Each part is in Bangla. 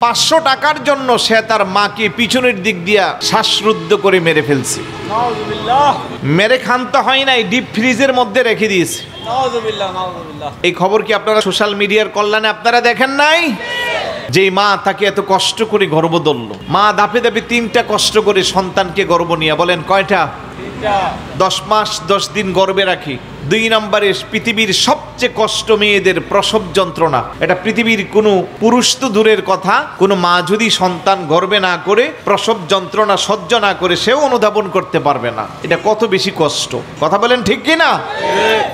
500 টাকার জন্য সে তার মাকে পিছনের দিক দিয়া শ্বাসরুদ্ধ করে মেরে ফেলছে। মেরে ক্ষান্ত হয় নাই, ডিপ ফ্রিজের মধ্যে রেখে দিয়েছে। এই খবর কি আপনারা সোশ্যাল মিডিয়ার কল্যাণে আপনারা দেখেন নাই? যে মা তাকে এত কষ্ট করে গর্ভ ধরলো, মা ধাপে ধাপে 3টা কষ্ট করে সন্তানকে গর্ভ নিয়ে, বলেন কয়টা? 10 মাস 10 দিন গর্ভে রাখি। 2 নম্বরে পৃথিবীর সবচেয়ে কষ্ট মেয়েদের প্রসব যন্ত্রণা। এটা পৃথিবীর কোনো পুরুষ তো দূরের কথা, কোনো মা যদি সন্তান গর্ভে না করে প্রসব যন্ত্রণা সহ্য না করে সেও অনুধাবন করতে পারবে না এটা কত বেশি কষ্ট। কথা বলেন ঠিক কি না?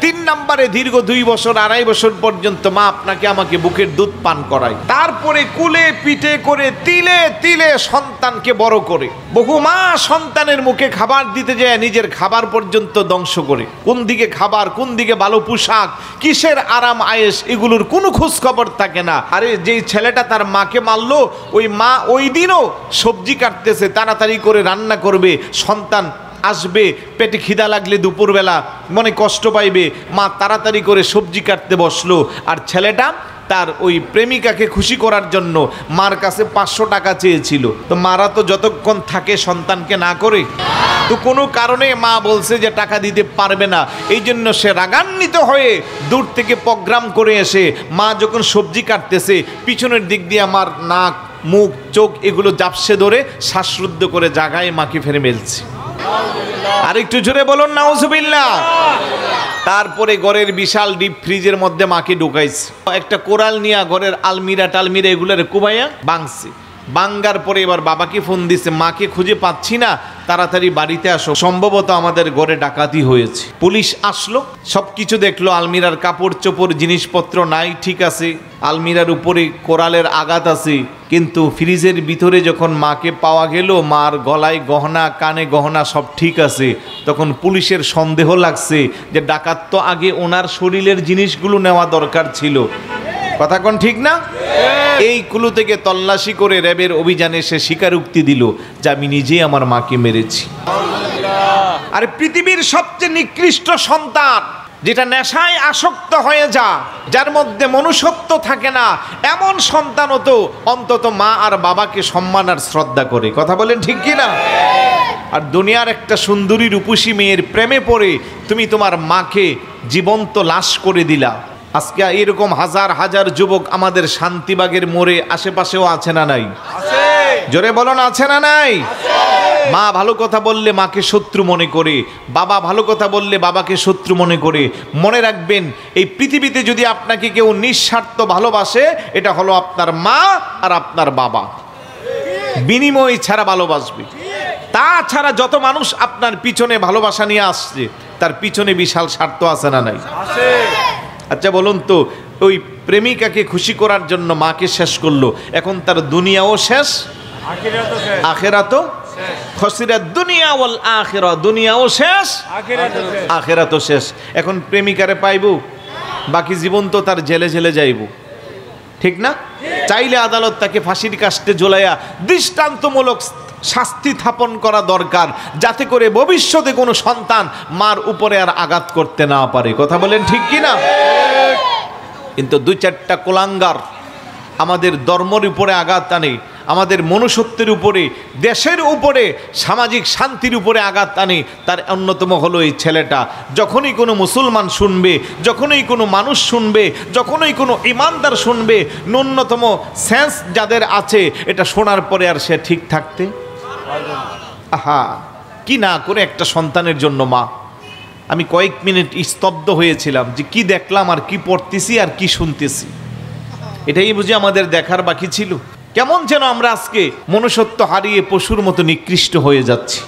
3 নম্বরে দীর্ঘ 2 বছর 2.5 বছর পর্যন্ত মা আপনাকে আমাকে বুকের দুধ পান করায়, তারপরে কুলে পিঠে করে তিলে তিলে সন্তানকে বড় করে, বহু মা সন্তানের মুখে খাবার দিতে যায় নিজের খাবার পর্যন্ত ধ্বংস করে। কোন দিকে খাবার, কোন দিকে ভালো পোশাক, কিসের আরাম আয়েশ, এগুলোর কোনো খোঁজ খবর থাকে না। আরে যেই ছেলেটা তার মাকে মারলো, ওই মা ওই দিনও সবজি কাটতেছে, তাড়াতাড়ি করে রান্না করবে, সন্তান আসবে, পেটে খিদা লাগলে দুপুরবেলা মনে কষ্ট পাইবে, মা তাড়াতাড়ি করে সবজি কাটতে বসলো। আর ছেলেটা তার ওই প্রেমিকাকে খুশি করার জন্য মার কাছে 500 টাকা চেয়েছিল। তো মারা তো যতক্ষণ থাকে সন্তানকে না করে, তো কোনো কারণে মা বলছে যে টাকা দিতে পারবে না। এই জন্য সে রাগান্বিত হয়ে দূর থেকে প্রোগ্রাম করে এসে মা যখন সবজি কাটতেছে পিছনের দিক দিয়ে আমার নাক মুখ চোখ এগুলো জাপসে ধরে শ্বাসরুদ্ধ করে জাগায় মাকে ফেলে মেলছে। আর একটু জোরে বলুন নাউজুবিল্লাহ। তারপরে ঘরের বিশাল ডিপ ফ্রিজের মধ্যে মাকে ঢুকাইছে, একটা কোরাল নিয়ে ঘরের আলমিরা টালমিরা এগুলোর কুবাইয়া ভাঙছে। বাঙ্গার পরে এবার বাবাকে ফোন দিছে, মাকে খুঁজে পাচ্ছি না, তাড়াতাড়ি বাড়িতে আসো, সম্ভবত আমাদের ঘরে ডাকাতি হয়েছে। পুলিশ আসলো, সবকিছু দেখলো, আলমিরার কাপড় চোপড় জিনিসপত্র নাই, ঠিক আছে, আলমিরার উপরে কোরালের আঘাত আছে, কিন্তু ফ্রিজের ভিতরে যখন মাকে পাওয়া গেল, মার গলায় গহনা কানে গহনা সব ঠিক আছে, তখন পুলিশের সন্দেহ লাগছে যে ডাকাত তো আগে ওনার শরীরের জিনিসগুলো নেওয়া দরকার ছিল। কথা কোন ঠিক না? এই কুলু থেকে তল্লাশি করে র্যাবের অভিযানে সে স্বীকারোক্তি দিল যে আমি নিজেই আমার মাকে মেরেছি। আর পৃথিবীর সবচেয়ে নিকৃষ্ট সন্তান যেটা নেশায় আসক্ত হয়ে যা, যার মধ্যে মনুষ্যত্ব থাকে না, এমন সন্তানও তো অন্তত মা আর বাবাকে সম্মান আর শ্রদ্ধা করে। কথা বলেন ঠিক কি না? আর দুনিয়ার একটা সুন্দরী রূপসী মেয়ের প্রেমে পড়ে তুমি তোমার মাকে জীবন্ত লাশ করে দিলা। আজকে এরকম হাজার হাজার যুবক আমাদের শান্তিবাগের মোড়ে আশেপাশেও আছে না নাই? জোরে বলুন আছে না নাই? মা ভালো কথা বললে মাকে শত্রু মনে করে, বাবা ভালো কথা বললে বাবাকে শত্রু মনে করে। মনে রাখবেন, এই পৃথিবীতে যদি আপনাকে কেউ নিঃস্বার্থ ভালোবাসে, এটা হলো আপনার মা আর আপনার বাবা। বিনিময় ছাড়া ভালোবাসবে। তাছাড়া যত মানুষ আপনার পিছনে ভালোবাসা নিয়ে আসছে, তার পিছনে বিশাল স্বার্থ আছে না নাই? আচ্ছা বলুন তো, ওই প্রেমিকাকে খুশি করার জন্য মাকে শেষ করলো, এখন তার দুনিয়াও শেষ, আখিরাতও খসিরা দুনিয়া ওয়াল আখিরা, দুনিয়াও শেষ, আখিরাতও শেষ। এখন প্রেমিকারে পাইবো, বাকি জীবন তো তার জেলে জেলে যাইব, ঠিক না? চাইলে আদালত তাকে ফাঁসির কাস্টে ঝোলাইয়া দৃষ্টান্তমূলক শাস্তি স্থাপন করা দরকার, যাতে করে ভবিষ্যতে কোনো সন্তান মার উপরে আর আঘাত করতে না পারে। কথা বলেন ঠিক কি না? কিন্তু 2-4টা কুলাঙ্গার আমাদের ধর্মের উপরে আঘাত আনে, আমাদের মনুষ্যত্বের উপরে, দেশের উপরে, সামাজিক শান্তির উপরে আঘাত আনে। তার অন্যতম হলো এই ছেলেটা। যখনই কোনো মুসলমান শুনবে, যখনই কোনো মানুষ শুনবে, যখনই কোনো ইমানদার শুনবে, ন্যূনতম সেন্স যাদের আছে, এটা শোনার পরে আর সে ঠিক থাকতে আহা কি না করে একটা সন্তানের জন্য মা। আমি কয়েক মিনিট স্তব্ধ হয়েছিলাম যে কি দেখলাম আর কি পড়তেছি আর কি শুনতেছি, এটাই বুঝি আমাদের দেখার বাকি ছিল। কেমন যেন আমরা আজকে মনুষ্যত্ব হারিয়ে পশুর মতো নিকৃষ্ট হয়ে যাচ্ছি।